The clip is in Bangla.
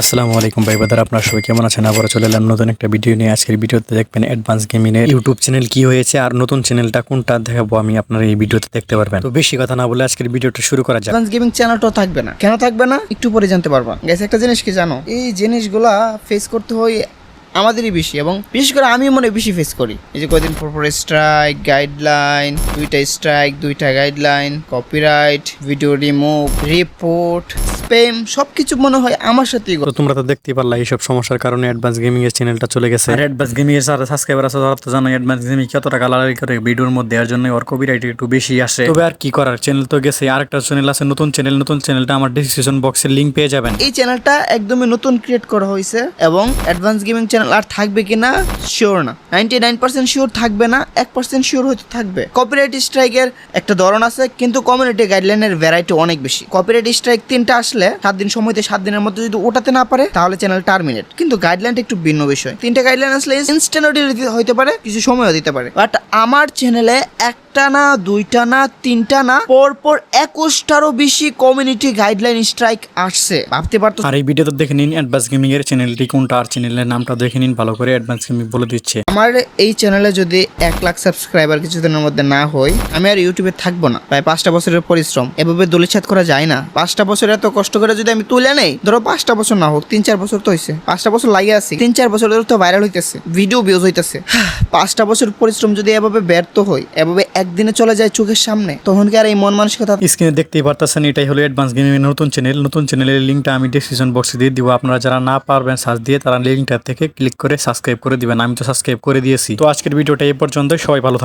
আসসালামু আলাইকুম ভাই বাদার, আপনারা সবাই কেমন আছেন? আবারও চলে এলাম নতুন একটা ভিডিও নিয়ে। আজকের ভিডিওতে দেখবেন অ্যাডভান্স গেমিং এর ইউটিউব চ্যানেল কি হয়েছে আর নতুন চ্যানেলটা কোনটা দেখাবো আমি আপনারা এই ভিডিওতে দেখতে পারবেন। তো বেশি কথা না বলে আজকের ভিডিওটা শুরু করা যাক। অ্যাডভান্স গেমিং চ্যানেলটাও থাকবে না, কেন থাকবে না একটু পরে জানতে পারবা। গাইস, একটা জিনিস কি জানো, এই জিনিসগুলা ফেস করতে হয় আমাদেরই বেশি, এবং বিশেষ করে আমি মনে বেশি ফেস করি। এই যে কয়দিন পর পর স্ট্রাইক, গাইডলাইন, দুইটা স্ট্রাইক, দুইটা guideline, copyright, video remove, report, spam, সবকিছু মনে হয় আমার সাথেই তো তোমরা তো দেখতেই পারলা এইসব সমস্যার কারণে অ্যাডভান্স গেমিং এর চ্যানেলটা চলে গেছে। আর অ্যাডভান্স গেমিং এর যারা সাবস্ক্রাইবার আছে তারা তো জানো অ্যাডভান্স গেমিং কত টাকা লাগাই করে ভিডিওর মধ্যে, এর জন্য ওর কপিরাইট একটু বেশি আসে। তবে আর কি করার, চ্যানেল তো গেছে। আরেকটা চ্যানেল আছে, নতুন চ্যানেলটা আমার ডেসক্রিপশন বক্সের লিংক পেয়ে যাবেন। এই চ্যানেলটা একদমই নতুন ক্রিয়েট করা হয়েছে, এবং অ্যাডভান্স গেমিং চ্যানেল আর থাকবে কিনা শিওর না। 99% শিওর থাকবে না, 1% শিওর হয়তো থাকবে। কপিরাইট স্ট্রাইকের একটা ধরন আছে, কিন্তু কমিউনিটি গাইডলাইনের ভ্যারাইটি অনেক বেশি। কপিরাইট স্ট্রাইক 3টা আসলে 7 দিন সময়তে 7 দিনের মধ্যে যদি ওঠাতে না পারে তাহলে চ্যানেল টার্মিনেট। কিন্তু গাইডলাইনটা একটু ভিন্ন বিষয়। 3টা গাইডলাইন আসলে ইনস্ট্যান্ট হইতে পারে, কিছু সময়ও দিতে পারে। বাট আমার চ্যানেলে একটা না, দুইটা না, 3টা না, পরপর 21টারও বেশি কমিউনিটি গাইডলাইন স্ট্রাইক আসছে। ভাবতে পারতো। আর এই ভিডিওতে দেখে নিন অ্যাডভান্স গেমিং এর চ্যানেলটি কোনটা, আর চ্যানেলের নামটা দেখে নিন ভালো করে। অ্যাডভান্স গেমিং বলে দিচ্ছে। আমার এই চ্যানেলে যদি 1 লাখ সাবস্ক্রাইবার কিছুদিনের মধ্যে না হয়, আমি আর ইউটিউবে থাকবো না। প্রায় 5টা বছরের পরিশ্রম, এভাবে দলিছাত করা যায় না। 5টা বছর এত কষ্ট করে যদি আমি তুলে নেই, ধরো 5টা বছর না হোক, 3-4 বছর তো হয়েছে, 5টা বছর লাগিয়ে আছি, 3-4 বছর ধরে তো ভাইরাল হইতেছে, ভিডিও ভিউজ হইতেছে। 5টা বছর পরিশ্রম যদি এভাবে ব্যর্থ হয়, এভাবে একদিনে চলে যায় চোখের সামনে, তখন কি আর এই মন মানসিকতা? স্ক্রিনে দেখতেই পারতেছেন, এটাই হলো অ্যাডভান্স গেমিং এর নতুন চ্যানেলের লিঙ্কটা আমি ডেসক্রিপশন বক্সে দিয়ে দিব। আপনারা যারা না পারবেন সার্চ দিয়ে, তারা লিঙ্কটা থেকে ক্লিক করে সাবস্ক্রাইব করে দিবেন। আমি তো সাবস্ক্রাইব করে দিয়েছি। তো আজকের ভিডিওটা এই পর্যন্ত, সবাই ভালো থাকবেন।